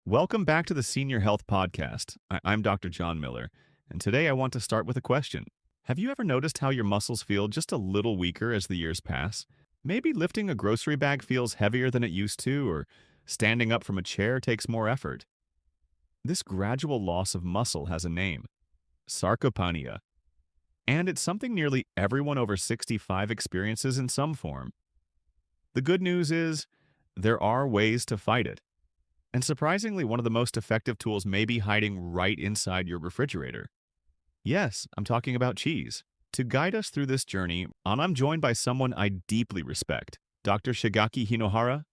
Welcome back to the Senior Health Podcast. I'm Dr. John Miller, and today I want to start with a question. Have you ever noticed how your muscles feel just a little weaker as the years pass? Maybe lifting a grocery bag feels heavier than it used to, or standing up from a chair takes more effort. This gradual loss of muscle has a name: sarcopenia. And it's something nearly everyone over 65 experiences in some form. The good news is, there are ways to fight it. And surprisingly, one of the most effective tools may be hiding right inside your refrigerator. Yes, I'm talking about cheese. To guide us through this journey, I'm joined by someone I deeply respect, Dr. Shigaki Hinohara,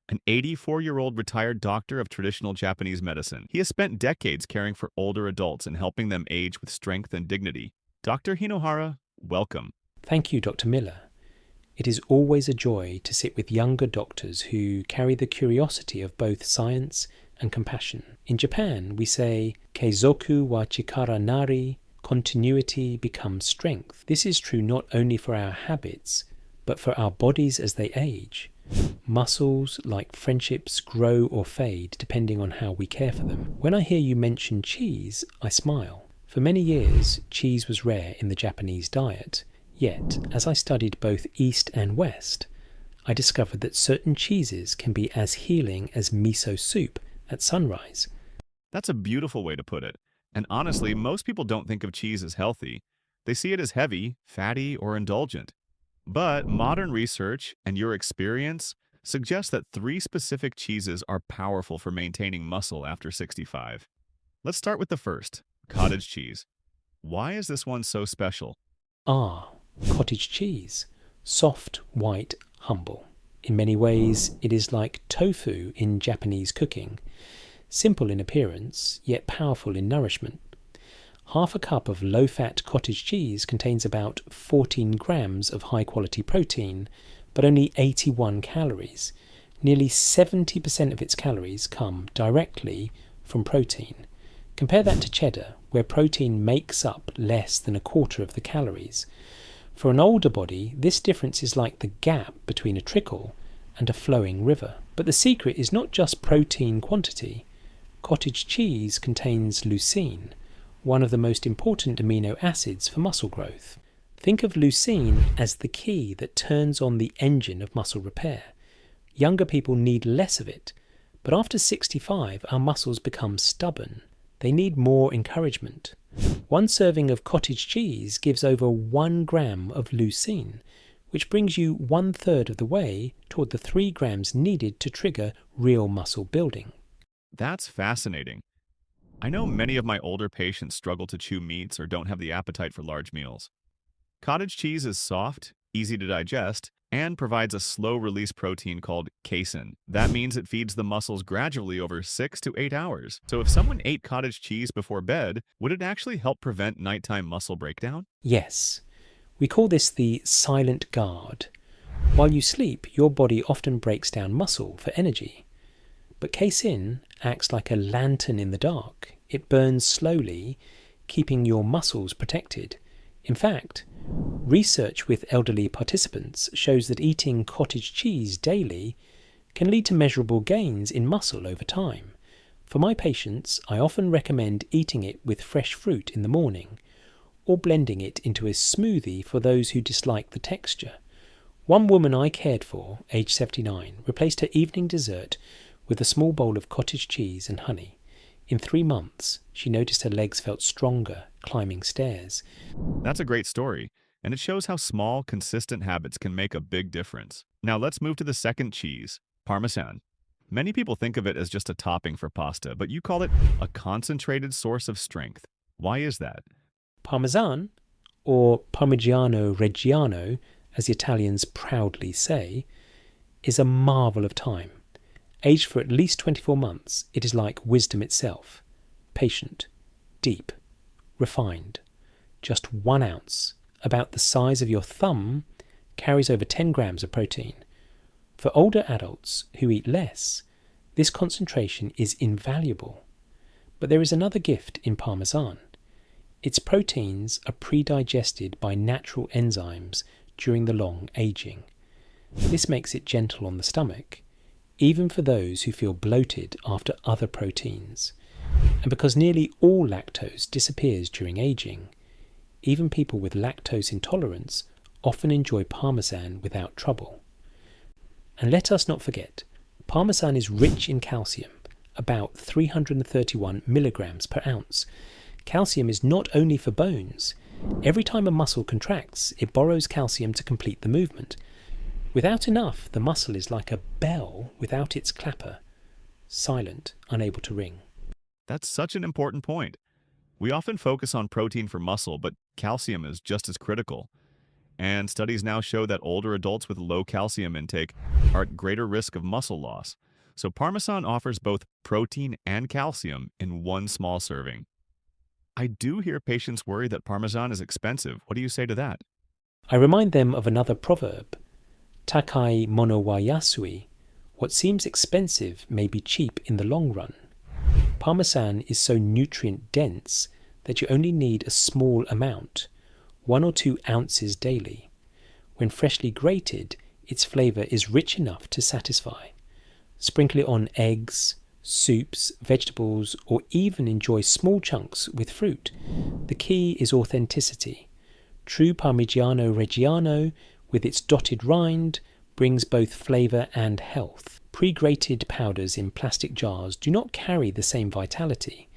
an 84-year-old retired doctor of traditional Japanese medicine. He has spent decades caring for older adults and helping them age with strength and dignity. Dr. Hinohara, welcome. Thank you, Dr. Miller. It is always a joy to sit with younger doctors who carry the curiosity of both science and compassion. In Japan, we say, Keizoku wa chikara nari, continuity becomes strength. This is true not only for our habits, but for our bodies as they age. Muscles, like friendships, grow or fade depending on how we care for them. When I hear you mention cheese, I smile. For many years, cheese was rare in the Japanese diet. Yet, as I studied both East and West, I discovered that certain cheeses can be as healing as miso soup at sunrise. That's a beautiful way to put it. And honestly, most people don't think of cheese as healthy. They see it as heavy, fatty, or indulgent. But modern research and your experience suggest that 3 specific cheeses are powerful for maintaining muscle after 65. Let's start with the first, cottage cheese. Why is this one so special? Cottage cheese. Soft, white, humble. In many ways, it is like tofu in Japanese cooking. Simple in appearance, yet powerful in nourishment. Half a cup of low-fat cottage cheese contains about 14 grams of high-quality protein, but only 81 calories. Nearly 70% of its calories come directly from protein. Compare that to cheddar, where protein makes up less than a quarter of the calories. For an older body, this difference is like the gap between a trickle and a flowing river. But the secret is not just protein quantity. Cottage cheese contains leucine, one of the most important amino acids for muscle growth. Think of leucine as the key that turns on the engine of muscle repair. Younger people need less of it, but after 65, our muscles become stubborn. They need more encouragement. One serving of cottage cheese gives over 1 gram of leucine, which brings you 1/3 of the way toward the 3 grams needed to trigger real muscle building. That's fascinating. I know many of my older patients struggle to chew meats or don't have the appetite for large meals. Cottage cheese is soft, easy to digest, and provides a slow-release protein called casein. That means it feeds the muscles gradually over 6 to 8 hours. So if someone ate cottage cheese before bed, would it actually help prevent nighttime muscle breakdown? Yes. We call this the silent guard. While you sleep, your body often breaks down muscle for energy. But casein acts like a lantern in the dark. It burns slowly, keeping your muscles protected. In fact, research with elderly participants shows that eating cottage cheese daily can lead to measurable gains in muscle over time. For my patients, I often recommend eating it with fresh fruit in the morning, or blending it into a smoothie for those who dislike the texture. One woman I cared for, age 79, replaced her evening dessert with a small bowl of cottage cheese and honey. In 3 months, she noticed her legs felt stronger climbing stairs. That's a great story, and it shows how small, consistent habits can make a big difference. Now let's move to the second cheese, Parmesan. Many people think of it as just a topping for pasta, but you call it a concentrated source of strength. Why is that? Parmesan, or Parmigiano Reggiano, as the Italians proudly say, is a marvel of time. Aged for at least 24 months, it is like wisdom itself. Patient, deep, refined. Just 1 ounce, about the size of your thumb, carries over 10 grams of protein. For older adults who eat less, this concentration is invaluable. But there is another gift in Parmesan. Its proteins are pre-digested by natural enzymes during the long aging. This makes it gentle on the stomach. even for those who feel bloated after other proteins. And because nearly all lactose disappears during aging, even people with lactose intolerance often enjoy Parmesan without trouble. And let us not forget, Parmesan is rich in calcium, about 331 milligrams per ounce. Calcium is not only for bones. Every time a muscle contracts, it borrows calcium to complete the movement. Without enough, the muscle is like a bell without its clapper, silent, unable to ring. That's such an important point. We often focus on protein for muscle, but calcium is just as critical. And studies now show that older adults with low calcium intake are at greater risk of muscle loss. So Parmesan offers both protein and calcium in one small serving. I do hear patients worry that Parmesan is expensive. What do you say to that? I remind them of another proverb, Takai mono wa yasui. What seems expensive may be cheap in the long run. Parmesan is so nutrient-dense that you only need a small amount, 1 or 2 ounces daily. When freshly grated, its flavour is rich enough to satisfy. Sprinkle it on eggs, soups, vegetables, or even enjoy small chunks with fruit. The key is authenticity. True Parmigiano Reggiano, with its dotted rind, brings both flavour and health. Pre-grated powders in plastic jars do not carry the same vitality.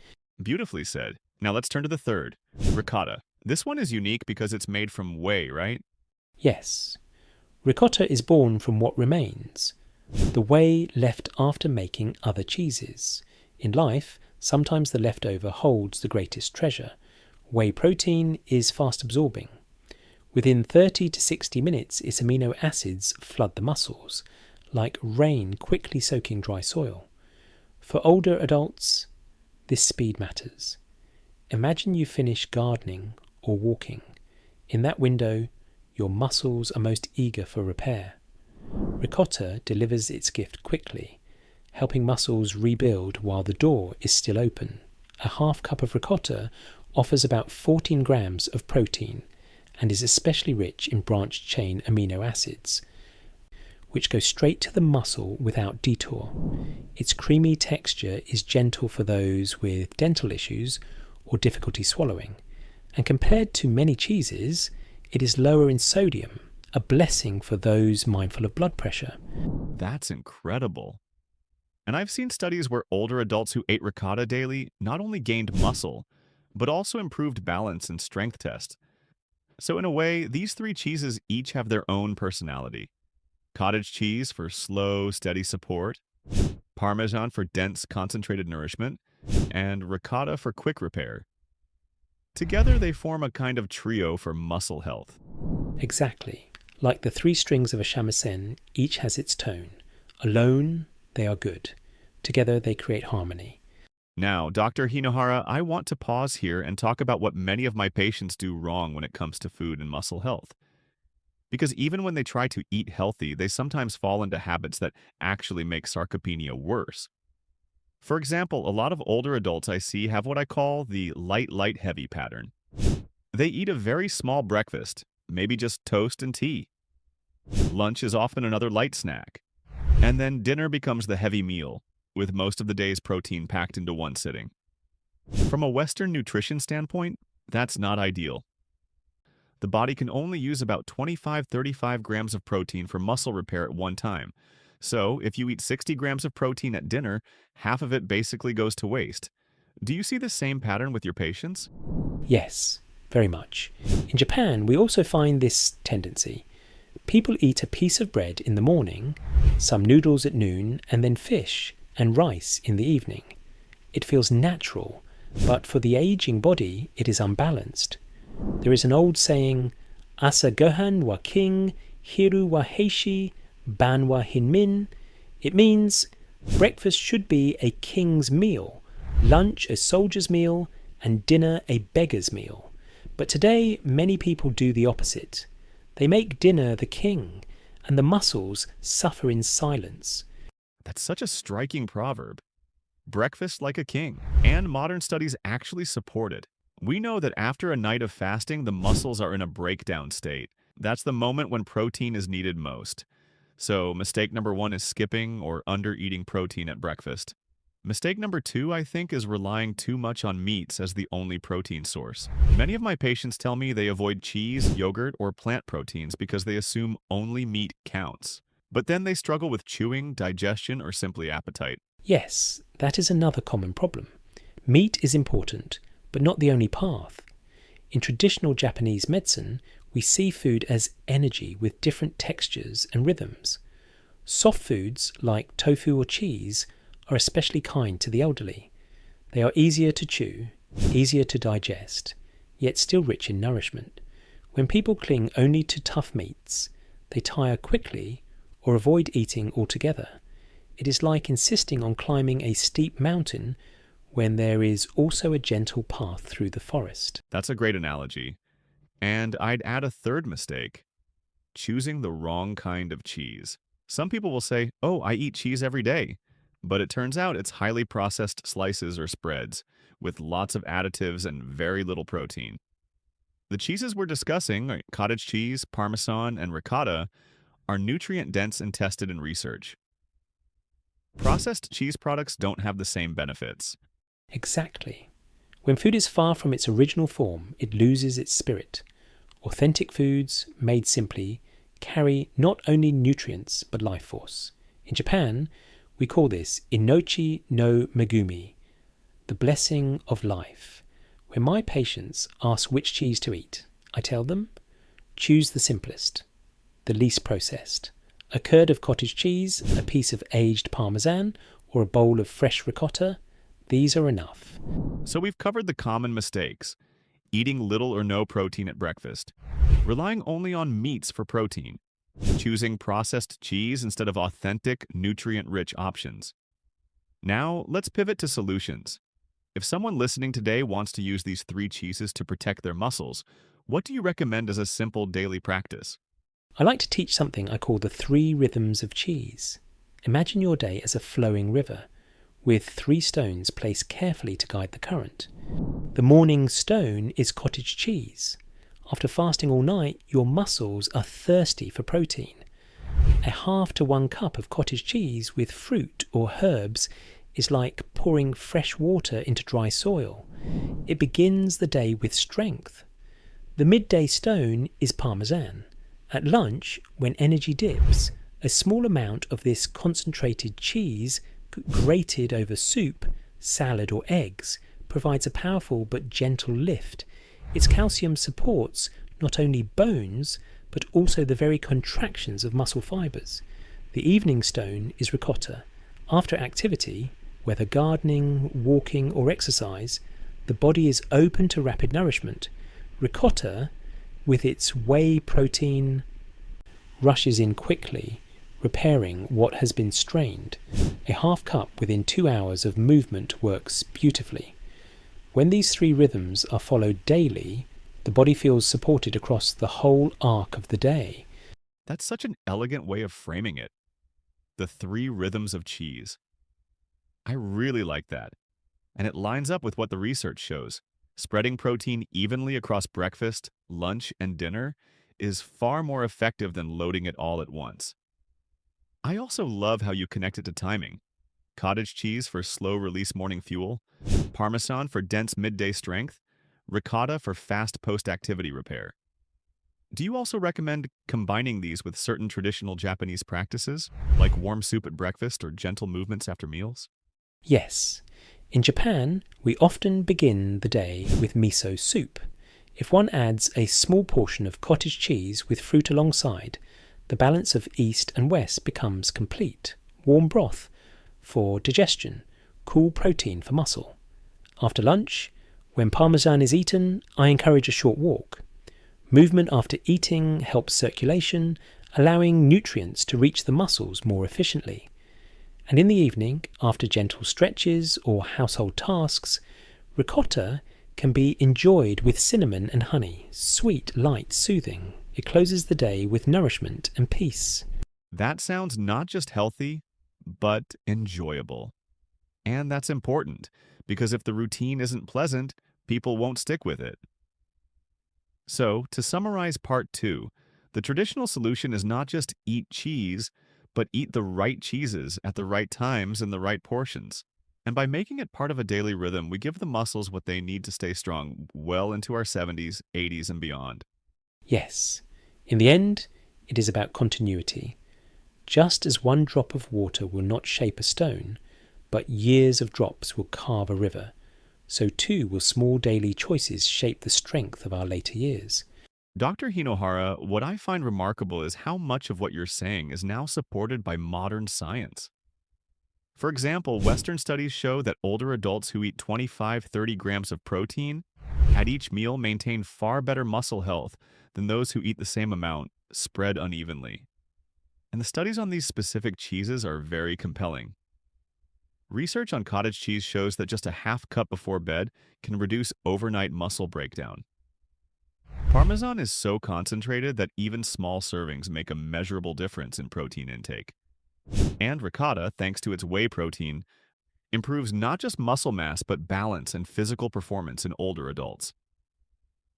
Beautifully said. Now let's turn to the third, ricotta. This one is unique because it's made from whey, right? Yes. Ricotta is born from what remains, the whey left after making other cheeses. In life, sometimes the leftover holds the greatest treasure. Whey protein is fast absorbing. Within 30 to 60 minutes, its amino acids flood the muscles, like rain quickly soaking dry soil. For older adults, this speed matters. Imagine you finish gardening or walking. In that window, your muscles are most eager for repair. Ricotta delivers its gift quickly, helping muscles rebuild while the door is still open. A half cup of ricotta offers about 14 grams of protein and is especially rich in branched-chain amino acids, which go straight to the muscle without detour. Its creamy texture is gentle for those with dental issues or difficulty swallowing, and compared to many cheeses, it is lower in sodium, a blessing for those mindful of blood pressure. That's incredible. And I've seen studies where older adults who ate ricotta daily not only gained muscle, but also improved balance and strength tests. So in a way, these 3 cheeses each have their own personality. Cottage cheese for slow, steady support, Parmesan for dense, concentrated nourishment, and ricotta for quick repair. Together, they form a kind of trio for muscle health. Exactly. Like the 3 strings of a shamisen, each has its tone. Alone, they are good. Together, they create harmony. Now, Dr. Hinohara, I want to pause here and talk about what many of my patients do wrong when it comes to food and muscle health. Because even when they try to eat healthy, they sometimes fall into habits that actually make sarcopenia worse. For example, a lot of older adults I see have what I call the light, heavy pattern. They eat a very small breakfast, maybe just toast and tea. Lunch is often another light snack. And then dinner becomes the heavy meal, with most of the day's protein packed into one sitting. From a Western nutrition standpoint, that's not ideal. The body can only use about 25-35 grams of protein for muscle repair at one time. So, if you eat 60 grams of protein at dinner, half of it basically goes to waste. Do you see the same pattern with your patients? Yes, very much. In Japan, we also find this tendency. People eat a piece of bread in the morning, some noodles at noon, and then fish and rice in the evening. It feels natural, but for the aging body, it is unbalanced. There is an old saying, Asa gohan wa king, hiru wa heishi, ban wa hinmin. It means breakfast should be a king's meal, lunch a soldier's meal, and dinner a beggar's meal. But today, many people do the opposite. They make dinner the king, and the muscles suffer in silence. That's such a striking proverb. Breakfast like a king. And modern studies actually support it. We know that after a night of fasting, the muscles are in a breakdown state. That's the moment when protein is needed most. So, mistake number one is skipping or under eating protein at breakfast. Mistake number two, I think, is relying too much on meats as the only protein source. Many of my patients tell me they avoid cheese, yogurt, or plant proteins because they assume only meat counts. But then they struggle with chewing, digestion, or simply appetite. Yes, that is another common problem. Meat is important, but not the only path. In traditional Japanese medicine, we see food as energy with different textures and rhythms. Soft foods like tofu or cheese are especially kind to the elderly. They are easier to chew, easier to digest, yet still rich in nourishment. When people cling only to tough meats, they tire quickly or avoid eating altogether. It is like insisting on climbing a steep mountain when there is also a gentle path through the forest. That's a great analogy. And I'd add a third mistake: choosing the wrong kind of cheese. Some people will say, "Oh, I eat cheese every day." But it turns out it's highly processed slices or spreads, with lots of additives and very little protein. The cheeses we're discussing, like cottage cheese, Parmesan, and ricotta, are nutrient-dense and tested in research. Processed cheese products don't have the same benefits. Exactly. When food is far from its original form, it loses its spirit. Authentic foods, made simply, carry not only nutrients but life force. In Japan, we call this Inochi no Megumi, the blessing of life. When my patients ask which cheese to eat, I tell them, choose the simplest, the least processed. A curd of cottage cheese, a piece of aged Parmesan, or a bowl of fresh ricotta, these are enough. So we've covered the common mistakes: eating little or no protein at breakfast, relying only on meats for protein, choosing processed cheese instead of authentic, nutrient-rich options. Now, let's pivot to solutions. If someone listening today wants to use these three cheeses to protect their muscles, what do you recommend as a simple daily practice? I like to teach something I call the 3 rhythms of cheese. Imagine your day as a flowing river, with 3 stones placed carefully to guide the current. The morning stone is cottage cheese. After fasting all night, your muscles are thirsty for protein. A half to 1 cup of cottage cheese with fruit or herbs is like pouring fresh water into dry soil. It begins the day with strength. The midday stone is Parmesan. At lunch, when energy dips, a small amount of this concentrated cheese, grated over soup, salad or eggs, provides a powerful but gentle lift. Its calcium supports not only bones, but also the very contractions of muscle fibres. The evening stone is ricotta. After activity, whether gardening, walking or exercise, the body is open to rapid nourishment. Ricotta, with its whey protein, rushes in quickly, repairing what has been strained. A half cup within 2 hours of movement works beautifully. When these 3 rhythms are followed daily, the body feels supported across the whole arc of the day. That's such an elegant way of framing it. The 3 rhythms of cheese. I really like that. And it lines up with what the research shows. Spreading protein evenly across breakfast, lunch, and dinner is far more effective than loading it all at once. I also love how you connect it to timing. Cottage cheese for slow-release morning fuel, Parmesan for dense midday strength, ricotta for fast post-activity repair. Do you also recommend combining these with certain traditional Japanese practices, like warm soup at breakfast or gentle movements after meals? Yes. In Japan, we often begin the day with miso soup. If one adds a small portion of cottage cheese with fruit alongside, the balance of east and west becomes complete. Warm broth for digestion, cool protein for muscle. After lunch, when Parmesan is eaten, I encourage a short walk. Movement after eating helps circulation, allowing nutrients to reach the muscles more efficiently. And in the evening, after gentle stretches or household tasks, ricotta can be enjoyed with cinnamon and honey, sweet, light, soothing. It closes the day with nourishment and peace. That sounds not just healthy, but enjoyable. And that's important, because if the routine isn't pleasant, people won't stick with it. So, to summarize part 2, the traditional solution is not just eat cheese, but eat the right cheeses at the right times in the right portions. And by making it part of a daily rhythm, we give the muscles what they need to stay strong well into our 70s, 80s, and beyond. Yes, in the end, it is about continuity. Just as one drop of water will not shape a stone, but years of drops will carve a river, so too will small daily choices shape the strength of our later years. Dr. Hinohara, what I find remarkable is how much of what you're saying is now supported by modern science. For example, Western studies show that older adults who eat 25-30 grams of protein at each meal maintain far better muscle health than those who eat the same amount, spread unevenly. And the studies on these specific cheeses are very compelling. Research on cottage cheese shows that just a half cup before bed can reduce overnight muscle breakdown. Parmesan is so concentrated that even small servings make a measurable difference in protein intake. And ricotta, thanks to its whey protein, improves not just muscle mass but balance and physical performance in older adults.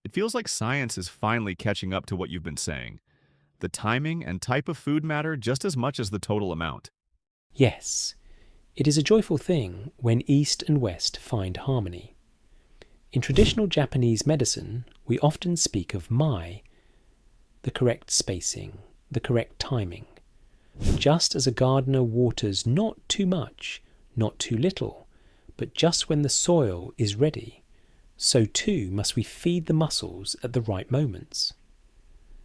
It feels like science is finally catching up to what you've been saying. The timing and type of food matter just as much as the total amount. Yes, it is a joyful thing when East and West find harmony. In traditional Japanese medicine, we often speak of mai, the correct spacing, the correct timing. Just as a gardener waters not too much, not too little, but just when the soil is ready, so too must we feed the muscles at the right moments.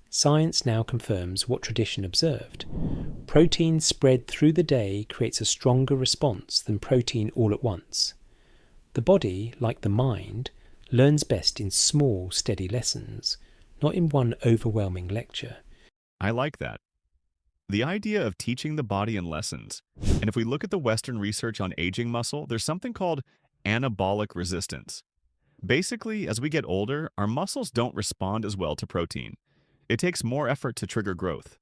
Science now confirms what tradition observed. Protein spread through the day creates a stronger response than protein all at once. The body, like the mind, learns best in small, steady lessons, not in one overwhelming lecture. I like that. The idea of teaching the body in lessons. And if we look at the Western research on aging muscle, there's something called anabolic resistance. Basically, as we get older, our muscles don't respond as well to protein. It takes more effort to trigger growth.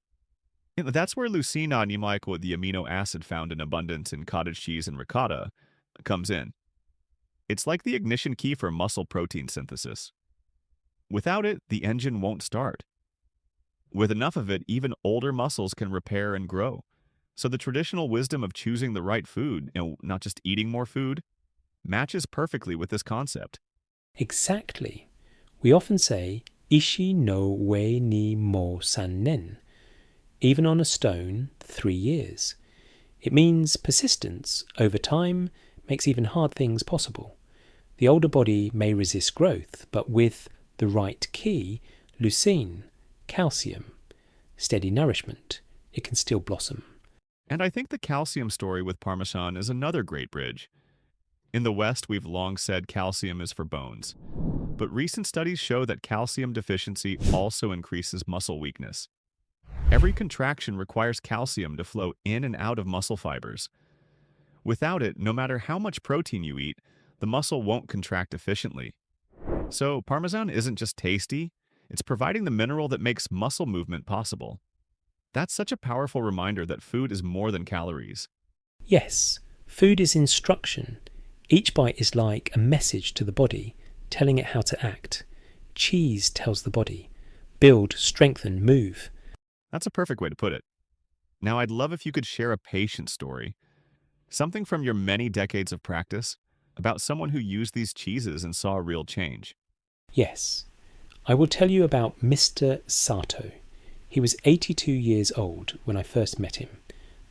That's where leucine, the amino acid found in abundance in cottage cheese and ricotta, comes in. It's like the ignition key for muscle protein synthesis. Without it, the engine won't start. With enough of it, even older muscles can repair and grow. So the traditional wisdom of choosing the right food, not just eating more food, matches perfectly with this concept. Exactly. We often say, Ishi no we ni mo sannen. Even on a stone, 3 years. It means persistence over time makes even hard things possible. The older body may resist growth, but with the right key, leucine, calcium, steady nourishment, it can still blossom. And I think the calcium story with Parmesan is another great bridge. In the West, we've long said calcium is for bones. But recent studies show that calcium deficiency also increases muscle weakness. Every contraction requires calcium to flow in and out of muscle fibers. Without it, no matter how much protein you eat, the muscle won't contract efficiently. So Parmesan isn't just tasty, it's providing the mineral that makes muscle movement possible. That's such a powerful reminder that food is more than calories. Yes, food is instruction. Each bite is like a message to the body, telling it how to act. Cheese tells the body, build, strengthen, move. That's a perfect way to put it. Now, I'd love if you could share a patient story, something from your many decades of practice, about someone who used these cheeses and saw a real change. Yes, I will tell you about Mr. Sato. He was 82 years old when I first met him,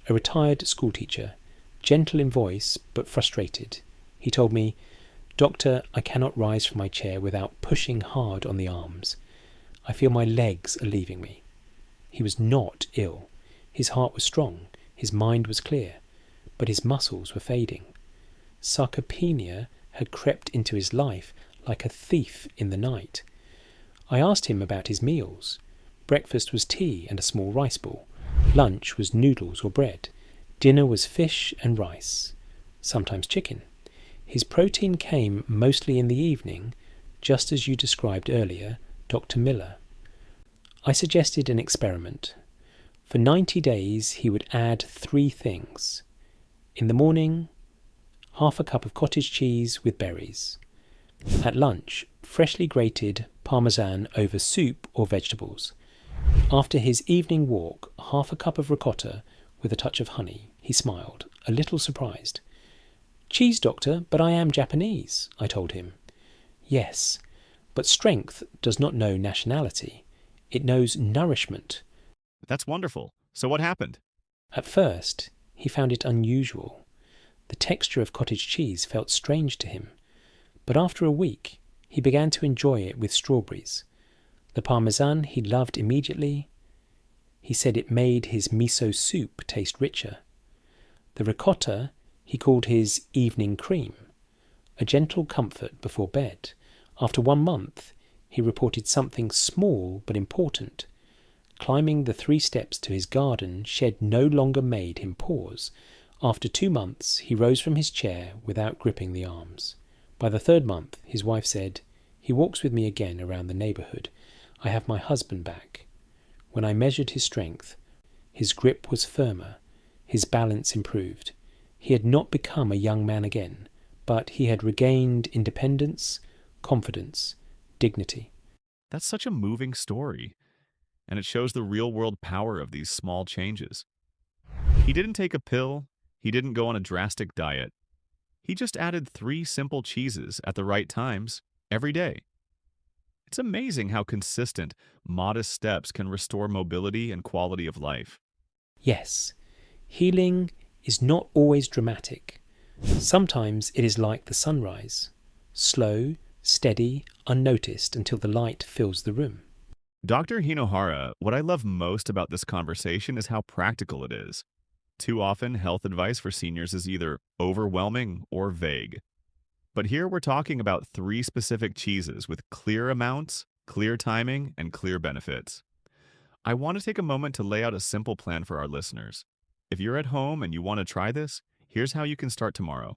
a retired schoolteacher, gentle in voice but frustrated. He told me, "Doctor, I cannot rise from my chair without pushing hard on the arms. I feel my legs are leaving me." He was not ill. His heart was strong, his mind was clear, but his muscles were fading. Sarcopenia had crept into his life like a thief in the night. I asked him about his meals. Breakfast was tea and a small rice ball. Lunch was noodles or bread. Dinner was fish and rice, sometimes chicken. His protein came mostly in the evening, just as you described earlier, Dr. Miller. I suggested an experiment. For 90 days he would add 3 things. In the morning, half a cup of cottage cheese with berries. At lunch, freshly grated Parmesan over soup or vegetables. After his evening walk, half a cup of ricotta with a touch of honey. He smiled, a little surprised. "Cheese, doctor, but I am Japanese," I told him. "Yes, but strength does not know nationality. It knows nourishment." That's wonderful. So what happened? At first, he found it unusual. The texture of cottage cheese felt strange to him. But after a week, he began to enjoy it with strawberries. The Parmesan he loved immediately. He said it made his miso soup taste richer. The ricotta he called his evening cream, a gentle comfort before bed. After 1 month, he reported something small but important. Climbing the 3 steps to his garden shed no longer made him pause. After 2 months, he rose from his chair without gripping the arms. By the 3rd month, his wife said, "He walks with me again around the neighbourhood. I have my husband back." When I measured his strength, his grip was firmer, his balance improved. He had not become a young man again, but he had regained independence, confidence, dignity. That's such a moving story, and it shows the real-world power of these small changes. He didn't take a pill, he didn't go on a drastic diet. He just added 3 simple cheeses at the right times every day. It's amazing how consistent, modest steps can restore mobility and quality of life. Yes, healing is not always dramatic. Sometimes it is like the sunrise, slow, steady, unnoticed until the light fills the room. Dr. Hinohara, what I love most about this conversation is how practical it is. Too often, health advice for seniors is either overwhelming or vague. But here we're talking about 3 specific cheeses with clear amounts, clear timing, and clear benefits. I want to take a moment to lay out a simple plan for our listeners. If you're at home and you want to try this, here's how you can start tomorrow.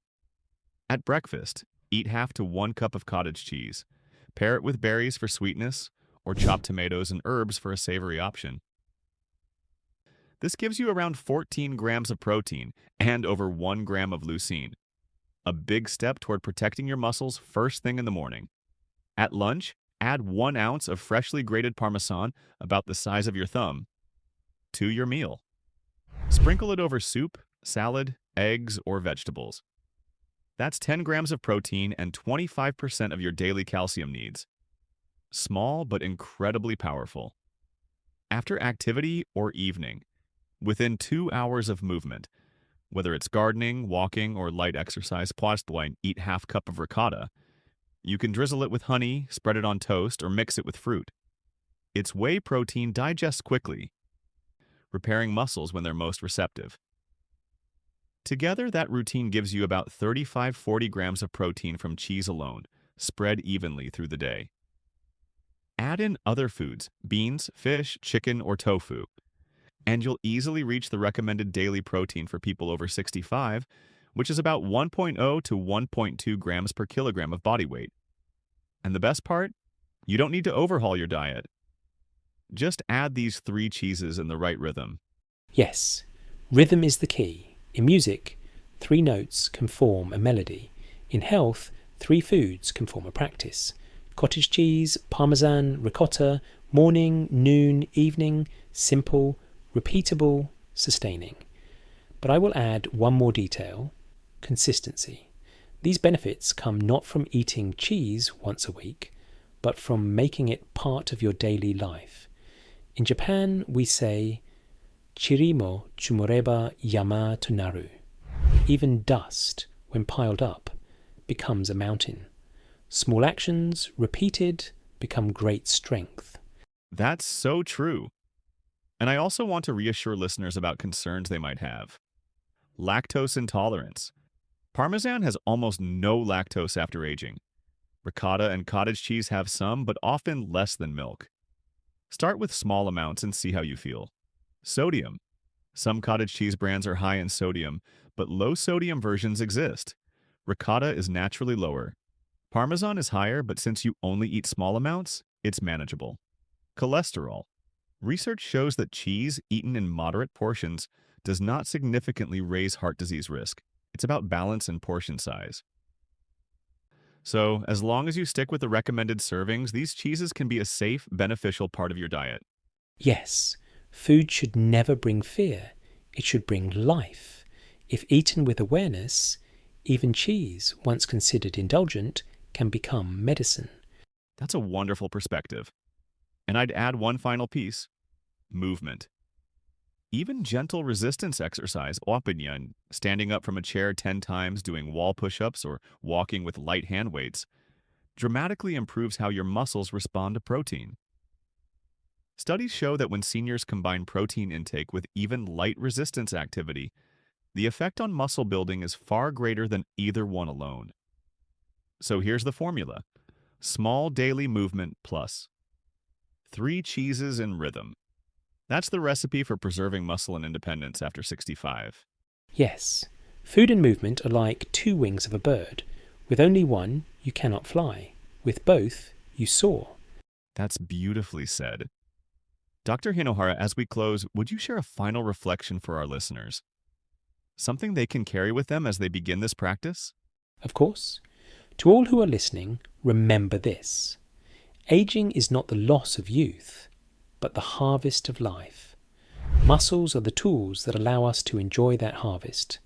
At breakfast, eat half to 1 cup of cottage cheese. Pair it with berries for sweetness, or chopped tomatoes and herbs for a savory option. This gives you around 14 grams of protein and over 1 gram of leucine. A big step toward protecting your muscles first thing in the morning. At lunch, add 1 ounce of freshly grated Parmesan, about the size of your thumb, to your meal. Sprinkle it over soup, salad, eggs, or vegetables. That's 10 grams of protein and 25% of your daily calcium needs. Small but incredibly powerful. After activity or evening, within 2 hours of movement, whether it's gardening, walking, or light exercise, eat half cup of ricotta. You can drizzle it with honey, spread it on toast, or mix it with fruit. Its whey protein digests quickly, repairing muscles when they're most receptive. Together, that routine gives you about 35-40 grams of protein from cheese alone, spread evenly through the day. Add in other foods, beans, fish, chicken, or tofu, and you'll easily reach the recommended daily protein for people over 65, which is about 1.0 to 1.2 grams per kilogram of body weight. And the best part? You don't need to overhaul your diet. Just add these 3 cheeses in the right rhythm. Yes, rhythm is the key. In music, 3 notes can form a melody. In health, 3 foods can form a practice. Cottage cheese, Parmesan, ricotta, morning, noon, evening, simple, repeatable, sustaining. But I will add one more detail: consistency. These benefits come not from eating cheese once a week, but from making it part of your daily life. In Japan, we say, "Chiri mo chumoreba yama to naru." Even dust, when piled up, becomes a mountain. Small actions, repeated, become great strength. That's so true. And I also want to reassure listeners about concerns they might have. Lactose intolerance. Parmesan has almost no lactose after aging. Ricotta and cottage cheese have some, but often less than milk. Start with small amounts and see how you feel. Sodium. Some cottage cheese brands are high in sodium, but low-sodium versions exist. Ricotta is naturally lower. Parmesan is higher, but since you only eat small amounts, it's manageable. Cholesterol. Research shows that cheese eaten in moderate portions does not significantly raise heart disease risk. It's about balance and portion size. So, as long as you stick with the recommended servings, these cheeses can be a safe, beneficial part of your diet. Yes, food should never bring fear. It should bring life. If eaten with awareness, even cheese, once considered indulgent, can become medicine. That's a wonderful perspective. And I'd add one final piece: movement. Even gentle resistance exercise, opinyon, standing up from a chair 10 times, doing wall push-ups, or walking with light hand weights, dramatically improves how your muscles respond to protein. Studies show that when seniors combine protein intake with even light resistance activity, the effect on muscle building is far greater than either one alone. So here's the formula: small daily movement plus 3 cheeses in rhythm. That's the recipe for preserving muscle and independence after 65. Yes, food and movement are like two wings of a bird. With only one, you cannot fly. With both, you soar. That's beautifully said. Dr. Hinohara, as we close, would you share a final reflection for our listeners? Something they can carry with them as they begin this practice? Of course. To all who are listening, remember this. Aging is not the loss of youth, but the harvest of life. Muscles are the tools that allow us to enjoy that harvest.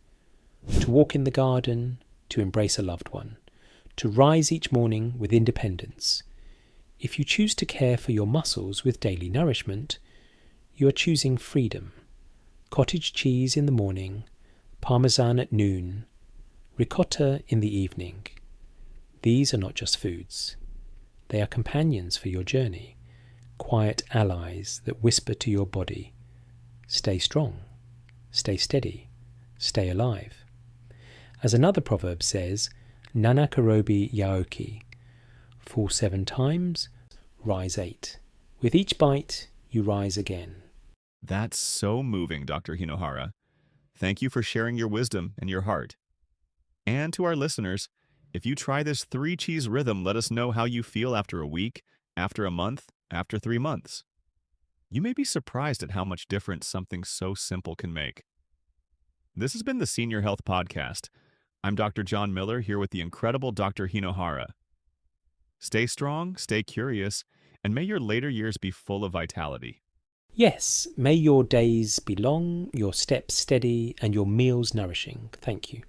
To walk in the garden, to embrace a loved one, to rise each morning with independence. If you choose to care for your muscles with daily nourishment, you are choosing freedom. Cottage cheese in the morning, Parmesan at noon, ricotta in the evening. These are not just foods. They are companions for your journey, quiet allies that whisper to your body, stay strong, stay steady, stay alive. As another proverb says, nanakarobi yaoki, fall 7 times, rise 8. With each bite, you rise again. That's so moving, Dr. Hinohara. Thank you for sharing your wisdom and your heart. And to our listeners, if you try this 3 cheese rhythm, let us know how you feel after a week, after a month, after 3 months. You may be surprised at how much difference something so simple can make. This has been the Senior Health Podcast. I'm Dr. John Miller, here with the incredible Dr. Hinohara. Stay strong, stay curious, and may your later years be full of vitality. Yes, may your days be long, your steps steady, and your meals nourishing. Thank you.